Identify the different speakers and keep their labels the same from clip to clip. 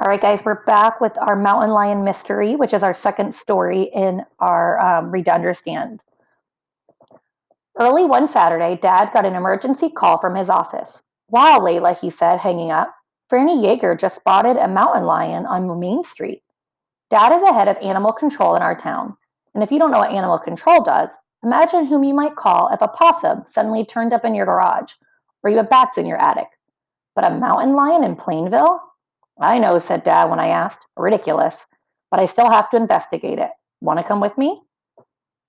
Speaker 1: All right, guys, we're back with our mountain lion mystery, which is our second story in our Read to Understand. Early one Saturday, Dad got an emergency call from his office. Wow, Layla, he said, hanging up. Franny Yeager just spotted a mountain lion on Main Street. Dad is the head of animal control in our town. And if you don't know what animal control does, imagine whom you might call if a possum suddenly turned up in your garage or you have bats in your attic. But a mountain lion in Plainville? I know, said Dad when I asked. Ridiculous. But I still have to investigate it. Want to come with me?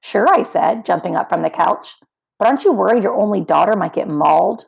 Speaker 1: Sure, I said, jumping up from the couch. But aren't you worried your only daughter might get mauled?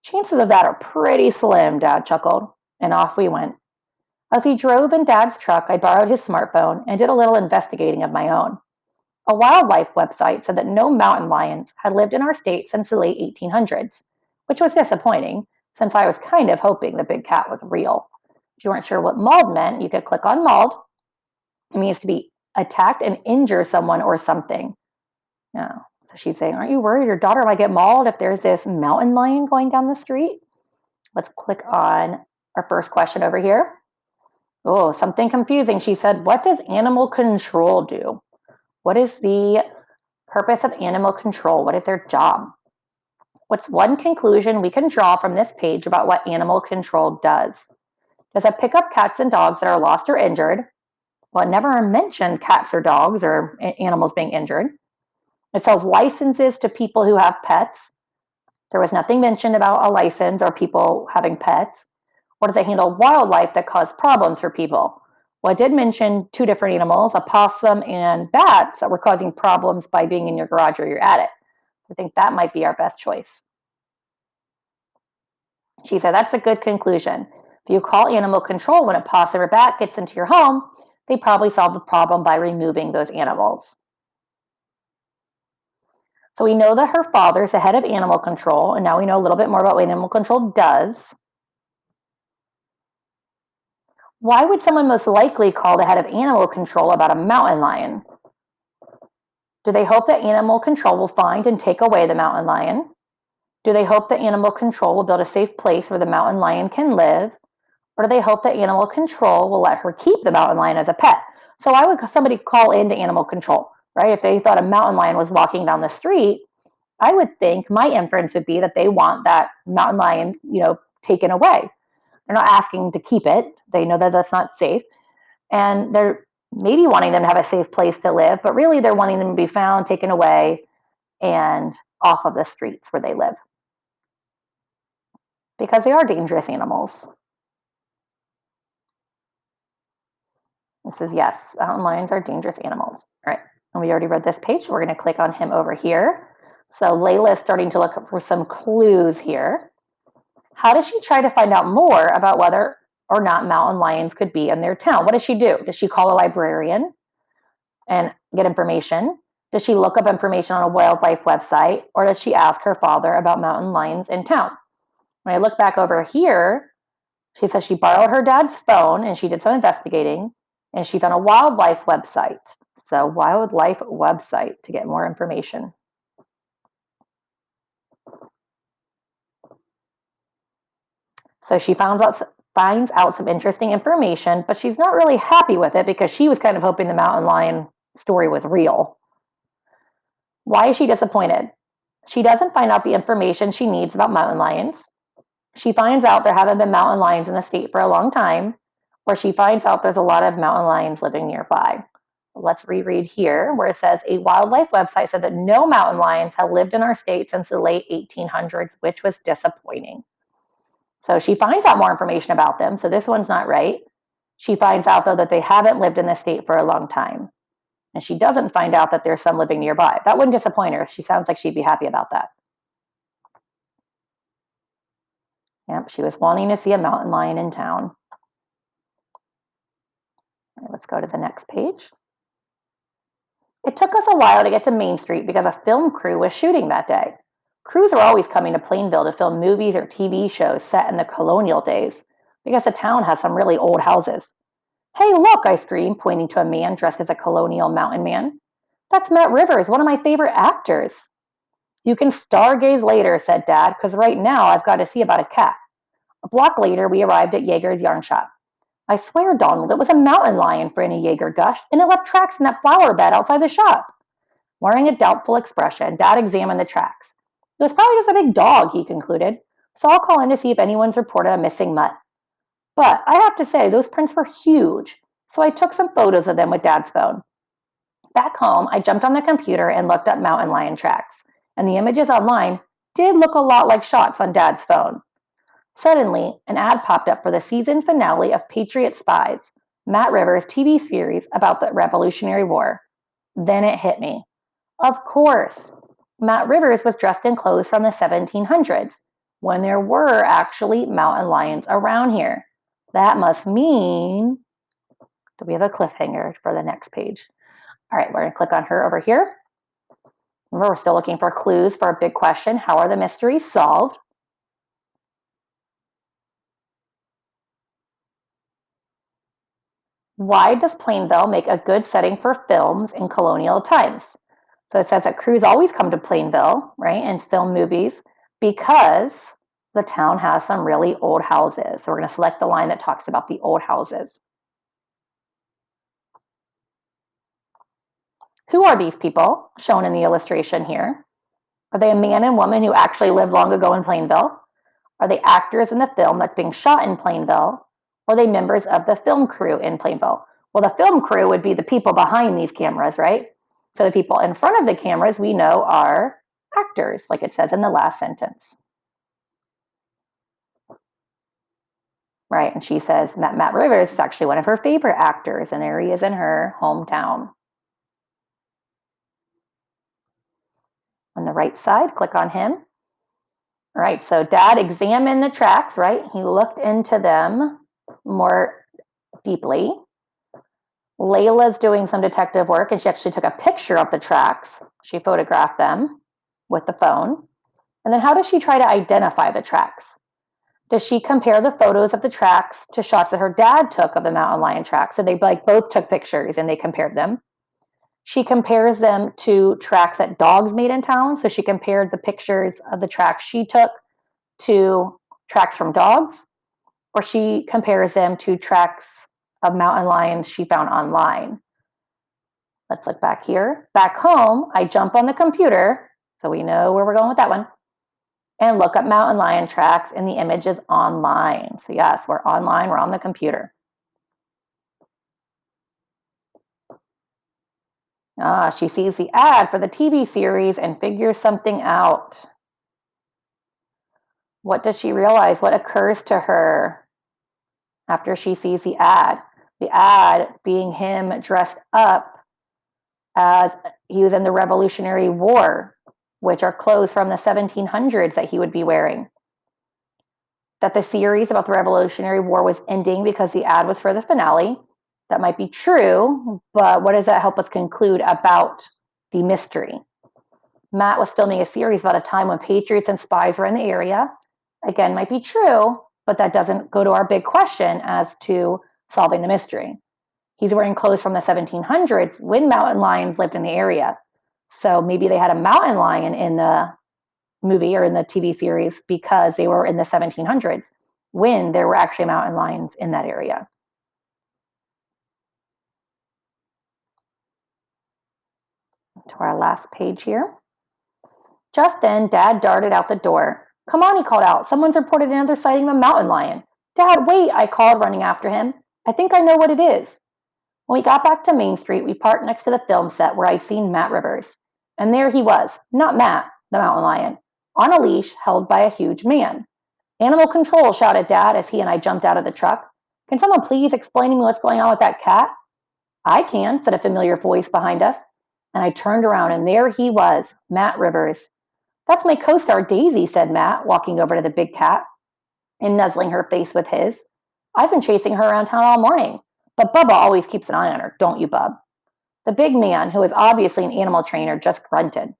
Speaker 1: Chances of that are pretty slim, Dad chuckled. And off we went. As we drove in Dad's truck, I borrowed his smartphone and did a little investigating of my own. A wildlife website said that no mountain lions had lived in our state since the late 1800s, which was disappointing since I was kind of hoping the big cat was real. If you weren't sure what mauled meant, you could click on mauled. It means to be attacked and injure someone or something. Yeah. So she's saying, aren't you worried your daughter might get mauled if there's this mountain lion going down the street? Let's click on our first question over here. Oh, something confusing. She said, what does animal control do? What is the purpose of animal control? What is their job? What's one conclusion we can draw from this page about what animal control does? Does it pick up cats and dogs that are lost or injured? Well, it never mentioned cats or dogs or animals being injured. It sells licenses to people who have pets. There was nothing mentioned about a license or people having pets. Or does it handle wildlife that cause problems for people? Well, I did mention two different animals, a possum and bats, that were causing problems by being in your garage or your attic. I think that might be our best choice. She said, that's a good conclusion. If you call animal control when a possum or bat gets into your home, they probably solve the problem by removing those animals. So we know that her father is the head of animal control, and now we know a little bit more about what animal control does. Why would someone most likely call the head of animal control about a mountain lion? Do they hope that animal control will find and take away the mountain lion? Do they hope that animal control will build a safe place where the mountain lion can live? Or do they hope that animal control will let her keep the mountain lion as a pet? So why would somebody call into animal control, right? If they thought a mountain lion was walking down the street, I would think my inference would be that they want that mountain lion, taken away. They're not asking to keep it. They know that that's not safe. And they're maybe wanting them to have a safe place to live, but really they're wanting them to be found, taken away, and off of the streets where they live. Because they are dangerous animals. It says, yes, mountain lions are dangerous animals. All right. And we already read this page. So we're going to click on him over here. So Layla is starting to look for some clues here. How does she try to find out more about whether or not mountain lions could be in their town? What does she do? Does she call a librarian and get information? Does she look up information on a wildlife website? Or does she ask her father about mountain lions in town? When I look back over here, she says she borrowed her dad's phone and she did some investigating and she found a wildlife website. So, wildlife website to get more information. So, she finds out some interesting information, but she's not really happy with it because she was kind of hoping the mountain lion story was real. Why is she disappointed? She doesn't find out the information she needs about mountain lions. She finds out there haven't been mountain lions in the state for a long time, or she finds out there's a lot of mountain lions living nearby. Let's reread here where it says a wildlife website said that no mountain lions have lived in our state since the late 1800s, which was disappointing. So she finds out more information about them. So this one's not right. She finds out, though, that they haven't lived in the state for a long time. And she doesn't find out that there's some living nearby. That wouldn't disappoint her. She sounds like she'd be happy about that. Yep, she was wanting to see a mountain lion in town. Right, let's go to the next page. It took us a while to get to Main Street because a film crew was shooting that day. Crews are always coming to Plainville to film movies or TV shows set in the colonial days because the town has some really old houses. Hey, look, I screamed, pointing to a man dressed as a colonial mountain man. That's Matt Rivers, one of my favorite actors. You can stargaze later, said Dad, because right now I've got to see about a cat. A block later, we arrived at Yeager's yarn shop. I swear, Donald, it was a mountain lion, Franny Yeager gushed, and it left tracks in that flower bed outside the shop. Wearing a doubtful expression, Dad examined the tracks. It was probably just a big dog, he concluded, so I'll call in to see if anyone's reported a missing mutt. But I have to say, those prints were huge, so I took some photos of them with Dad's phone. Back home, I jumped on the computer and looked up mountain lion tracks, and the images online did look a lot like shots on Dad's phone. Suddenly, an ad popped up for the season finale of Patriot Spies, Matt Rivers' TV series about the Revolutionary War. Then it hit me. Of course, Matt Rivers was dressed in clothes from the 1700s, when there were actually mountain lions around here. That must mean that we have a cliffhanger for the next page. All right, we're going to click on her over here. Remember, we're still looking for clues for a big question. How are the mysteries solved? Why does Plainville make a good setting for films in colonial times? So it says that crews always come to Plainville, right, and film movies because the town has some really old houses. So we're going to select the line that talks about the old houses. Who are these people shown in the illustration here? Are they a man and woman who actually lived long ago in Plainville? Are they actors in the film that's being shot in Plainville? Or are they members of the film crew in Plainville? Well, the film crew would be the people behind these cameras, right? So the people in front of the cameras we know are actors, like it says in the last sentence. Right, and she says Matt Rivers is actually one of her favorite actors, and there he is in her hometown. On the right side, click on him. All right, so Dad examined the tracks, right? He looked into them more deeply. Layla's doing some detective work, and she actually took a picture of the tracks. She photographed them with the phone. And then how does she try to identify the tracks? Does she compare the photos of the tracks to shots that her dad took of the mountain lion tracks? So they both took pictures and they compared them. She compares them to tracks that dogs made in town. So she compared the pictures of the tracks she took to tracks from dogs, or she compares them to tracks of mountain lions she found online. Let's look back here. Back home, I jump on the computer, so we know where we're going with that one, and look up mountain lion tracks in the images online. So yes, we're online, we're on the computer. She sees the ad for the TV series and figures something out. What does she realize? What occurs to her after she sees the ad? The ad being him dressed up as he was in the Revolutionary War, which are clothes from the 1700s that he would be wearing. That the series about the Revolutionary War was ending because the ad was for the finale. That might be true, but what does that help us conclude about the mystery? Matt was filming a series about a time when patriots and spies were in the area. Again, might be true, but that doesn't go to our big question as to solving the mystery. He's wearing clothes from the 1700s when mountain lions lived in the area. So maybe they had a mountain lion in the movie or in the TV series because they were in the 1700s when there were actually mountain lions in that area. To our last page here. Just then, Dad darted out the door. Come on, he called out. Someone's reported another sighting of a mountain lion. Dad, wait, I called, running after him. I think I know what it is. When we got back to Main Street, we parked next to the film set where I'd seen Matt Rivers. And there he was, not Matt, the mountain lion, on a leash held by a huge man. Animal control, shouted Dad as he and I jumped out of the truck. Can someone please explain to me what's going on with that cat? I can, said a familiar voice behind us. And I turned around, and there he was, Matt Rivers. That's my co-star Daisy, said Matt, walking over to the big cat and nuzzling her face with his. I've been chasing her around town all morning, but Bubba always keeps an eye on her, don't you, Bub? The big man, who is obviously an animal trainer, just grunted.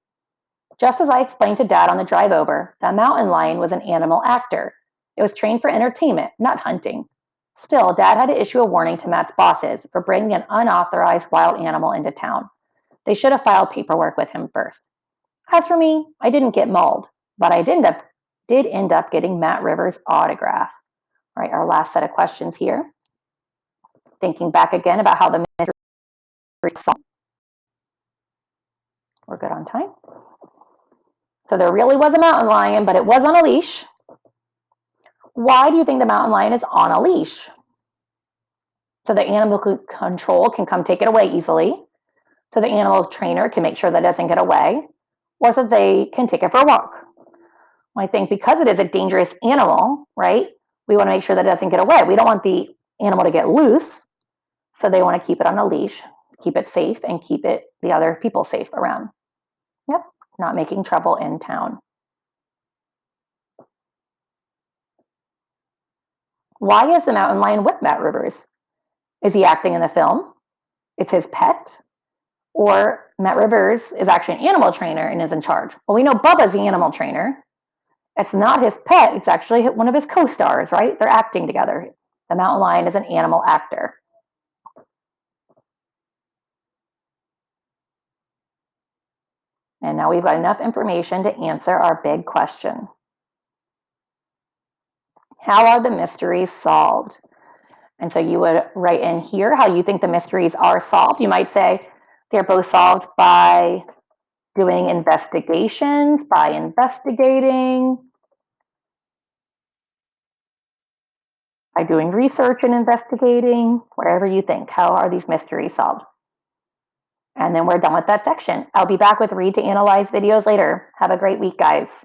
Speaker 1: Just as I explained to Dad on the drive over, that mountain lion was an animal actor. It was trained for entertainment, not hunting. Still, Dad had to issue a warning to Matt's bosses for bringing an unauthorized wild animal into town. They should have filed paperwork with him first. As for me, I didn't get mauled, but I did end up getting Matt Rivers' autograph. All right, our last set of questions here. Thinking back again about how the mystery is solved. We're good on time. So there really was a mountain lion, but it was on a leash. Why do you think the mountain lion is on a leash? So the animal control can come take it away easily. So the animal trainer can make sure that it doesn't get away, or so they can take it for a walk. Well, I think because it is a dangerous animal, right? We want to make sure that it doesn't get away. We don't want the animal to get loose, so they want to keep it on a leash, keep it safe, and keep the other people safe around. Yep, not making trouble in town. Why is the mountain lion with Matt Rivers? Is he acting in the film? It's his pet? Or Matt Rivers is actually an animal trainer and is in charge? Well, we know Bubba's the animal trainer. It's not his pet. It's actually one of his co-stars, right? They're acting together. The mountain lion is an animal actor. And now we've got enough information to answer our big question. How are the mysteries solved? And so you would write in here how you think the mysteries are solved. You might say they're both solved by doing investigations, by investigating, by doing research and investigating, whatever you think. How are these mysteries solved? And then we're done with that section. I'll be back with Read to Analyze videos later. Have a great week, guys.